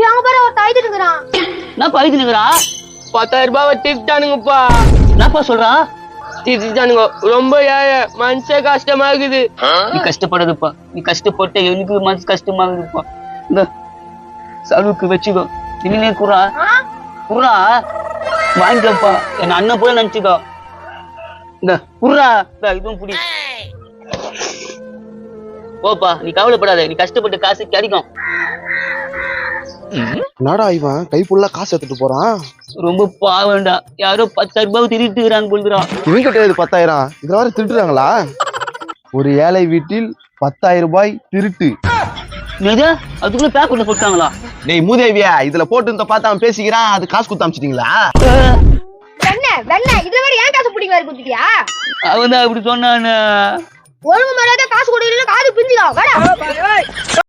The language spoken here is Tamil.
அங்க பாரு ஒரு தாய்த்து நிக்கிறான். நான் பழுத்து நிக்கிறா 10,000 ரூபாய் திட்டானுங்கப்பா. என்னப்பா சொல்றான்? திட்டானுங்க ரொம்ப ஏழை மனசே கஷ்டமா இருக்குது. நீ கஷ்டப்படாதப்பா, நீ கஷ்டப்பட்ட எனக்கு மனசு கஷ்டமா இருக்குப்பா. இந்த சலுக்கு வச்சுக்கோ, இனிமே குறா குறா வாங்கிக்கப்பா, என் அண்ணன் போல நினைச்சுக்கோ. இந்த குறா இதுவும் புடி ஓப்பா, நீ கவலைப்படாத, நீ கஷ்டப்பட்ட காசு கிடைக்கும். என்னடா இவன் கை ஃபுல்லா காசு எடுத்துட்டு போறான்? ரொம்ப பாவண்டா, யாரோ 10,000 ரூபாய் திருட்டுறாங்க போல்கிறான். இவன் கிட்ட 10,000 இதுல வர திருட்டுறாங்களா? ஒரு ஏழை வீட்டில் 10,000 ரூபாய் திருட்டு. அதுக்குள்ள பேக் பண்ண போட்டாங்களா? டேய் மூதேவியா, இதுல போட்டு பார்த்தா அவன் பேசிக்கிறான், அது காசு கொடுத்து அமிச்சிட்டீங்களா? வெண்ண இதுல வேற ஏன் காசு பிடிக்க வேற குடுத்துட்டியா? அவன் தான் அப்படி சொன்னானு. ஒழுங்கு மரியாதை காசு கொடுக்கல காது பிஞ்சிடும்.